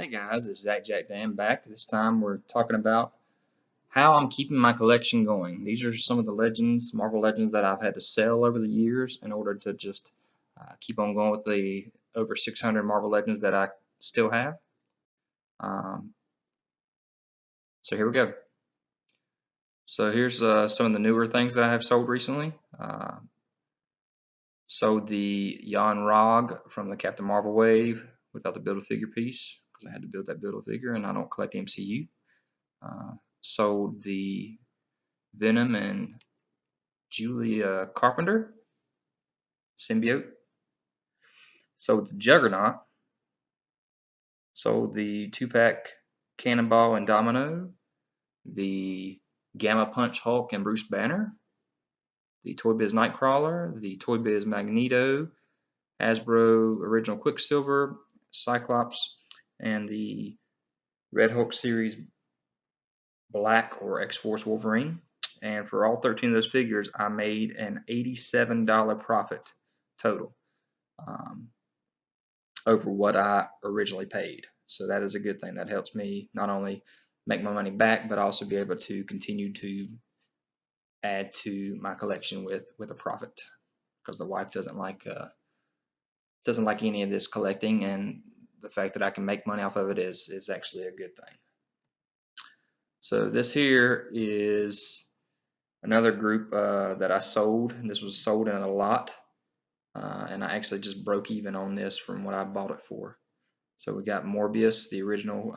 Hey guys, it's ZacJacDan back. This time we're talking about how I'm keeping my collection going. These are some of the legends, Marvel Legends, that I've had to sell over the years in order to just keep on going with the over 600 Marvel Legends that I still have. Um, so here we go. So here's some of the newer things that I have sold recently. Sold the Jan Rog from the Captain Marvel wave without the Build-A-Figure piece because I had to build that Build-A-Figure and I don't collect MCU. Sold the Venom and Julia Carpenter symbiote. Sold the Juggernaut. Sold the 2-pack Cannonball and Domino. The Gamma Punch Hulk and Bruce Banner. The Toy Biz Nightcrawler. The Toy Biz Magneto. Hasbro Original Quicksilver. Cyclops. And the Red Hulk series Black or X-Force Wolverine. And for all 13 of those figures, I made an $87 profit total over what I originally paid. So that is a good thing. That helps me not only make my money back, but also be able to continue to add to my collection with a profit. Because the wife doesn't like any of this collecting, and the fact that I can make money off of it is actually a good thing. So this here is another group that I sold. This was sold in a lot, and I actually just broke even on this from what I bought it for. So we got Morbius, the original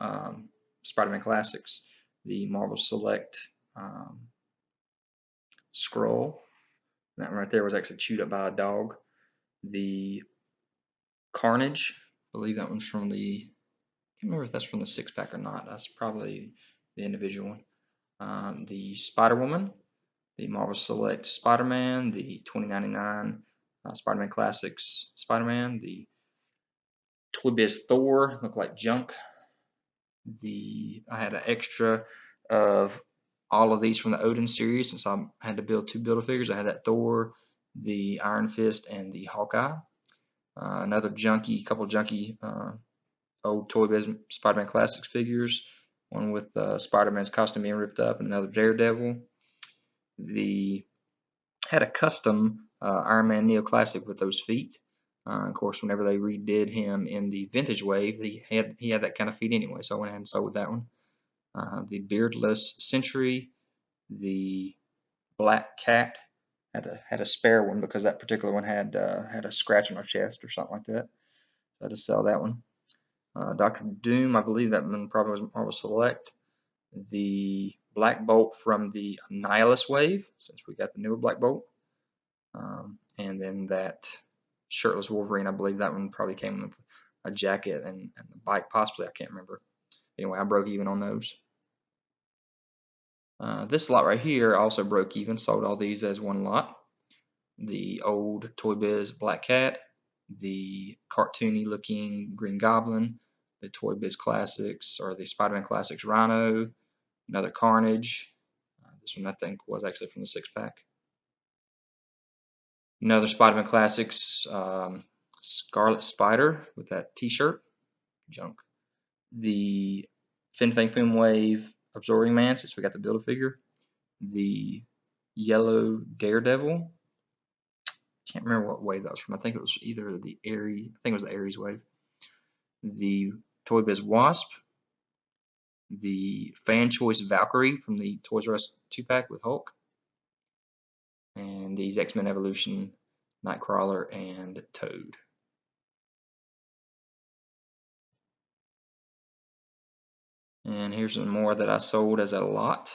Spider-Man Classics, the Marvel Select Scroll. That one right there was actually chewed up by a dog. The Carnage, I believe that one's from the, I can't remember if that's from the 6-pack or not. That's probably the individual one. The Spider-Woman, the Marvel Select Spider-Man, the 2099 Spider-Man Classics Spider-Man, the Toy Biz Thor, looked like junk. I had an extra of all of these from the Odin series since I had to build 2 Build-A-Figures. I had that Thor, the Iron Fist, and the Hawkeye. Another couple junky old Toy Biz Spider-Man Classics figures. One with Spider-Man's costume being ripped up, and another Daredevil. Had a custom Iron Man Neo Classic with those feet. Of course, whenever they redid him in the Vintage Wave, he had that kind of feet anyway, so I went ahead and sold that one. The Beardless Sentry, the Black Cat, had a spare one because that particular one had a scratch on her chest or something like that. So I had to sell that one. Dr. Doom, I believe that one probably was Marvel Select. The Black Bolt from the Nihilus Wave, since we got the newer Black Bolt. And then that Shirtless Wolverine, I believe that one probably came with a jacket and the bike, possibly, I can't remember. Anyway, I broke even on those. This lot right here also broke even, sold all these as one lot. The old Toy Biz Black Cat, the cartoony looking Green Goblin, the Toy Biz Classics, or the Spider-Man Classics Rhino, another Carnage. This one I think was actually from the 6-pack. Another Spider-Man Classics Scarlet Spider with that t-shirt, junk. The Fin Fang Foom Wave Absorbing Man, since we got the Build-A-Figure. The Yellow Daredevil. Can't remember what wave that was from. I think it was either the Ares, I think it was the Ares wave. The Toy Biz Wasp. The Fan Choice Valkyrie from the Toys R Us 2-pack with Hulk. And these X-Men Evolution Nightcrawler and Toad. And here's some more that I sold as a lot.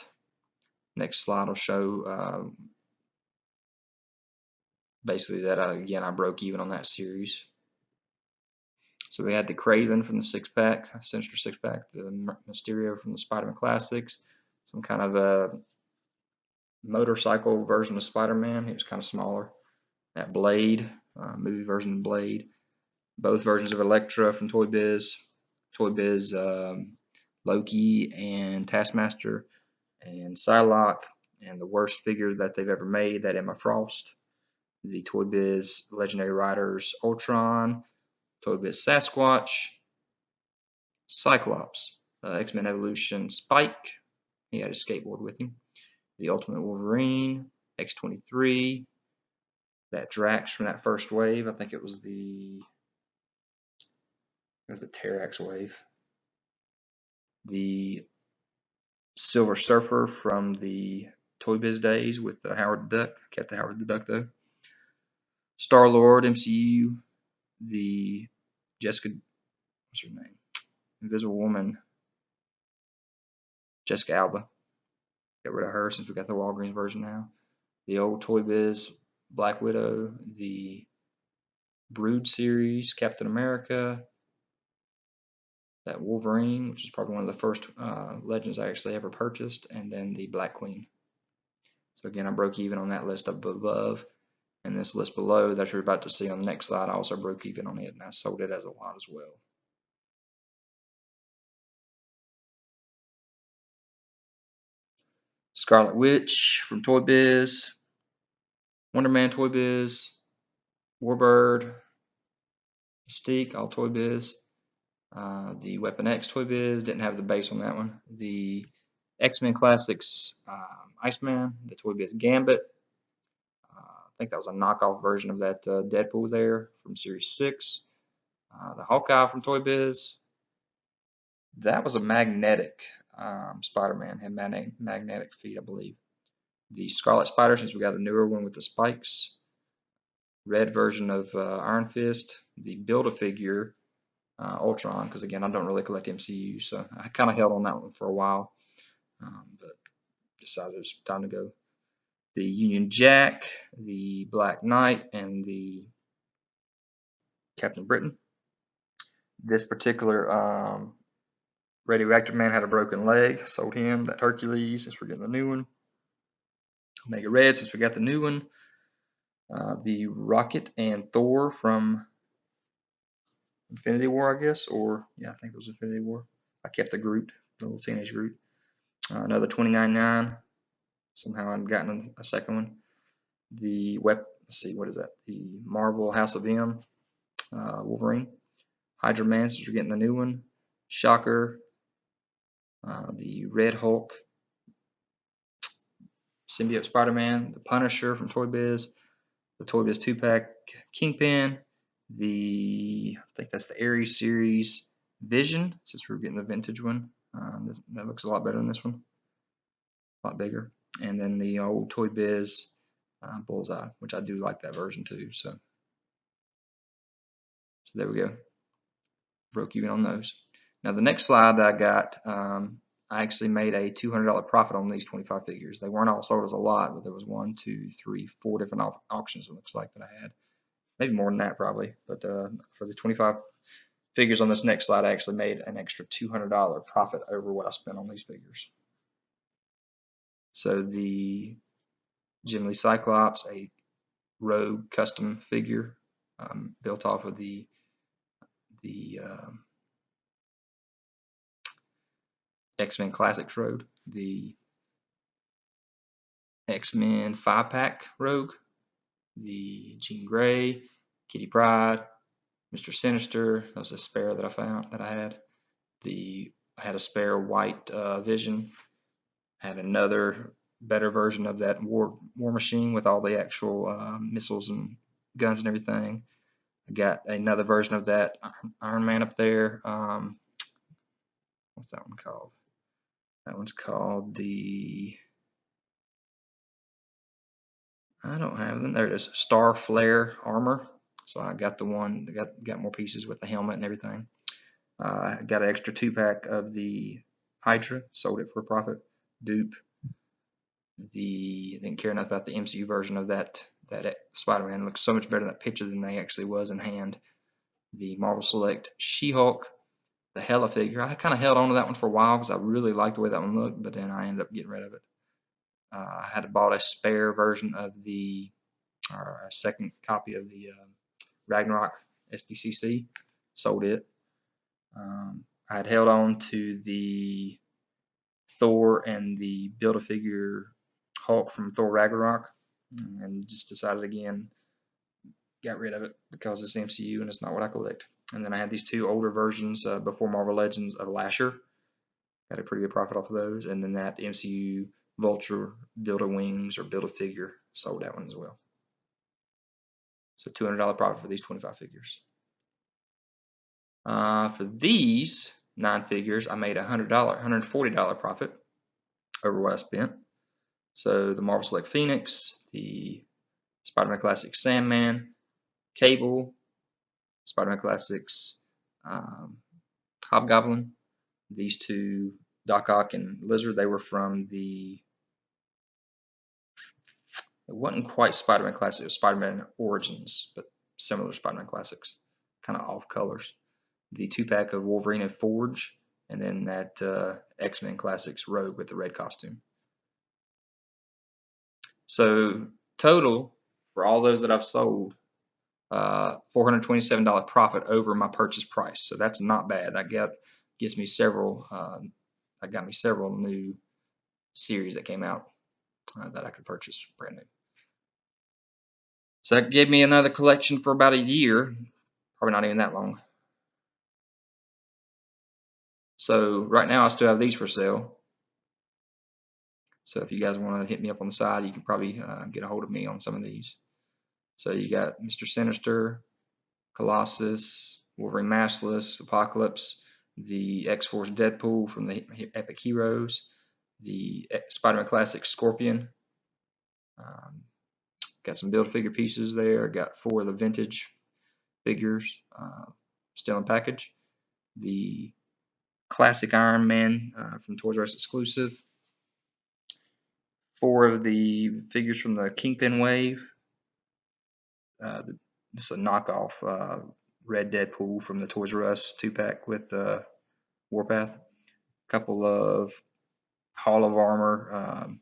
Next slide will show basically that again I broke even on that series. So we had the Kraven from the 6-pack, Sinister 6-pack, the Mysterio from the Spider-Man Classics, some kind of a motorcycle version of Spider-Man. He was kind of smaller. That Blade, movie version of Blade. Both versions of Elektra from Toy Biz. Toy Biz Loki and Taskmaster and Psylocke, and the worst figure that they've ever made, that Emma Frost. The Toy Biz Legendary Riders Ultron, Toy Biz Sasquatch, Cyclops, X-Men Evolution Spike. He had his skateboard with him. The Ultimate Wolverine, X-23. That Drax from that first wave. I think it was the Terrax wave. The Silver Surfer from the Toy Biz days with Howard the Duck. Kept the Howard the Duck though. Star-Lord, MCU. The Jessica, what's her name? Invisible Woman. Jessica Alba. Get rid of her since we got the Walgreens version now. The old Toy Biz Black Widow. The Brood series, Captain America. That Wolverine, which is probably one of the first Legends I actually ever purchased, and then the Black Queen. So again, I broke even on that list up above, and this list below that you're about to see on the next slide, I also broke even on it, and I sold it as a lot as well. Scarlet Witch from Toy Biz, Wonder Man Toy Biz, Warbird, Mystique, all Toy Biz. The Weapon X Toy Biz, didn't have the base on that one. The X-Men Classics Iceman, the Toy Biz Gambit. I think that was a knockoff version of that Deadpool there from Series 6. The Hawkeye from Toy Biz. That was a magnetic Spider-Man, had magnetic feet, I believe. The Scarlet Spider, since we got the newer one with the spikes. Red version of Iron Fist. The Build-A-Figure Ultron, because again, I don't really collect MCU, so I kind of held on that one for a while, but decided it was time to go. The Union Jack, the Black Knight, and the Captain Britain. This particular Radioactive Man had a broken leg, sold him. That Hercules, since we're getting the new one. Omega Red, since we got the new one. The Rocket and Thor from Infinity War, I guess, or yeah, I think it was Infinity War. I kept the Groot, the little teenage Groot. Another $29.99. Somehow I've gotten a second one. The let's see, what is that? The Marvel House of M Wolverine. Hydra Man, since we're getting the new one. Shocker. The Red Hulk. Symbiote Spider-Man. The Punisher from Toy Biz. The Toy Biz 2-pack Kingpin. I think that's the Ares series Vision, since we're getting the vintage one. That looks a lot better than this one. A lot bigger. And then the old Toy Biz Bullseye, which I do like that version too. So there we go. Broke even on those. Now the next slide that I got, I actually made a $200 profit on these 25 figures. They weren't all sold as a lot, but there was 1, 2, 3, 4 different auctions, it looks like, that I had. Maybe more than that probably. But for the 25 figures on this next slide, I actually made an extra $200 profit over what I spent on these figures. So the Jim Lee Cyclops, a Rogue custom figure built off of the X-Men Classics Rogue, the X-Men 5-pack Rogue, the Jean Grey, Kitty Pryde, Mr. Sinister. That was a spare that I found that I had. I had a spare white Vision. I had another better version of that War Machine with all the actual missiles and guns and everything. I got another version of that Iron Man up there. What's that one called? That one's called the, I don't have them. There it is. Star Flare Armor. So I got the one that got more pieces with the helmet and everything. I got an extra 2-pack of the Hydra. Sold it for a profit. Dupe. Didn't care enough about the MCU version of that Spider-Man. It looks so much better in that picture than they actually was in hand. The Marvel Select She-Hulk. The Hella figure. I kind of held on to that one for a while because I really liked the way that one looked, but then I ended up getting rid of it. I had bought a spare version of or a second copy of the Ragnarok SDCC. Sold it. I had held on to the Thor and the Build-A-Figure Hulk from Thor Ragnarok, and just decided again, got rid of it because it's MCU and it's not what I collect. And then I had these two older versions before Marvel Legends of Lasher. Got a pretty good profit off of those. And then that MCU Vulture Build-A-Wings or Build-A-Figure, sold that one as well. So $200 profit for these 25 figures. For these 9 figures, I made $140 profit over what I spent. So the Marvel Select Phoenix, the Spider-Man Classic Sandman, Cable, Spider-Man Classics Hobgoblin, these two Doc Ock and Lizard, they were from it wasn't quite Spider-Man Classic, it was Spider-Man Origins, but similar Spider-Man Classics, kind of off colors. The 2-pack of Wolverine and Forge, and then that X-Men Classics Rogue with the red costume. So total for all those that I've sold, $427 profit over my purchase price. So that's not bad. That gets me several. That got me several new series that came out that I could purchase brand new. So that gave me another collection for about a year, probably not even that long. So right now I still have these for sale. So if you guys want to hit me up on the side, you can probably get a hold of me on some of these. So you got Mr. Sinister, Colossus, Wolverine Maskless, Apocalypse, the X-Force Deadpool from the Epic Heroes, the Spider-Man Classic Scorpion. Got some build-figure pieces there. Got 4 of the vintage figures still in package. The Classic Iron Man from Toys R Us exclusive. 4 of the figures from the Kingpin wave. Just a knockoff Red Deadpool from the Toys R Us 2-pack with Warpath. A couple of Hall of Armor.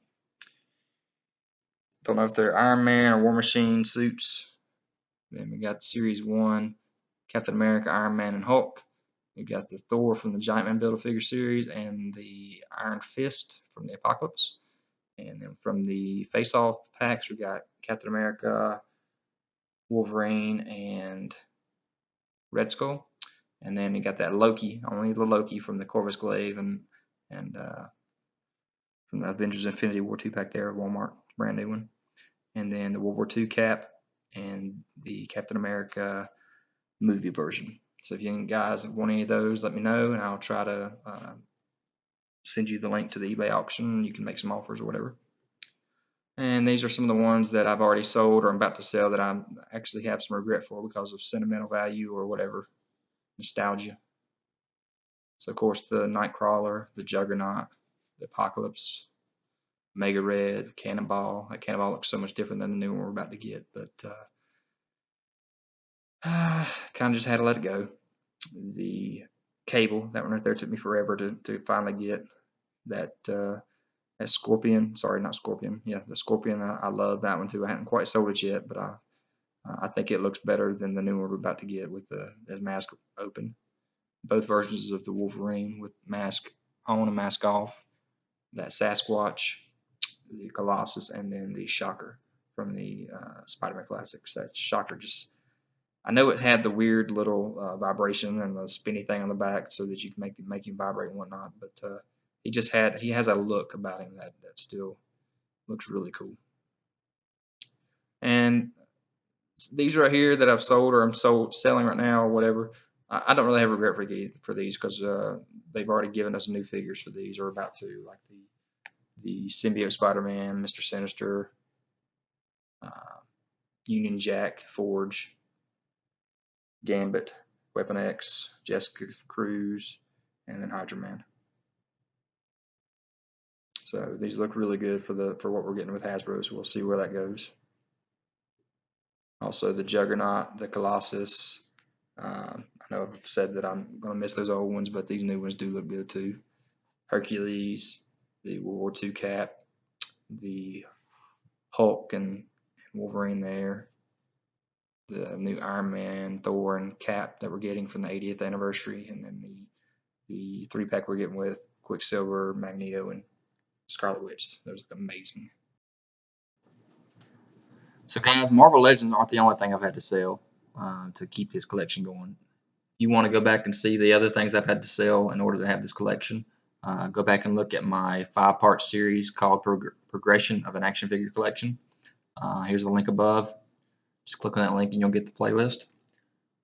Don't know if they're Iron Man or War Machine suits. Then we got Series 1, Captain America, Iron Man, and Hulk. We got the Thor from the Giant Man Build-A-Figure series and the Iron Fist from the Apocalypse. And then from the Face-Off packs, we got Captain America, Wolverine, and Red Skull. And then you got that Loki, only the Loki from the Corvus Glaive and from the Avengers Infinity War 2-pack there at Walmart, brand new one. And then the World War II cap and the Captain America movie version. So if you guys want any of those, let me know, and I'll try to send you the link to the eBay auction. You can make some offers or whatever. And these are some of the ones that I've already sold or I'm about to sell that I actually have some regret for because of sentimental value or whatever, nostalgia. So of course the Nightcrawler, the Juggernaut, the Apocalypse, Mega Red, Cannonball. That Cannonball looks so much different than the new one we're about to get, but kind of just had to let it go. The Cable, that one right there took me forever to finally get. That Scorpion, sorry, not Scorpion. Yeah, the Scorpion. I love that one too. I haven't quite sold it yet, but I think it looks better than the new one we're about to get with his mask open. Both versions of the Wolverine with mask on and mask off. That Sasquatch, the Colossus, and then the Shocker from the Spider-Man Classics. That Shocker just, I know it had the weird little vibration and the spinny thing on the back so that you can make him vibrate and whatnot, but he has a look about him that still looks really cool. And these right here that I've sold or I'm selling right now or whatever, I don't really have regret for these because they've already given us new figures for these or about to, like the Symbiote Spider-Man, Mr. Sinister, Union Jack, Forge, Gambit, Weapon X, Jessica Cruz, and then Hydra Man. So these look really good for what we're getting with Hasbro, so we'll see where that goes. Also the Juggernaut, the Colossus. I know I've said that I'm going to miss those old ones, but these new ones do look good too. Hercules, the World War II cap, the Hulk and Wolverine there, the new Iron Man, Thor, and Cap that we're getting from the 80th anniversary, and then the 3-pack we're getting with Quicksilver, Magneto, and Scarlet Witch. Those look amazing. So guys, Marvel Legends aren't the only thing I've had to sell to keep this collection going. you want to go back and see the other things I've had to sell in order to have this collection, go back and look at my 5-part series called Progression of an Action Figure Collection. Here's the link above. Just click on that link and you'll get the playlist.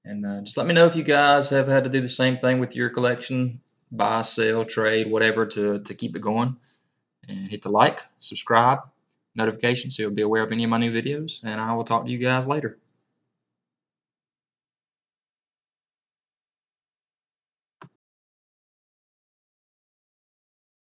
And just let me know if you guys have had to do the same thing with your collection, buy, sell, trade, whatever, to keep it going. And hit the like, subscribe, notification so you'll be aware of any of my new videos. And I will talk to you guys later.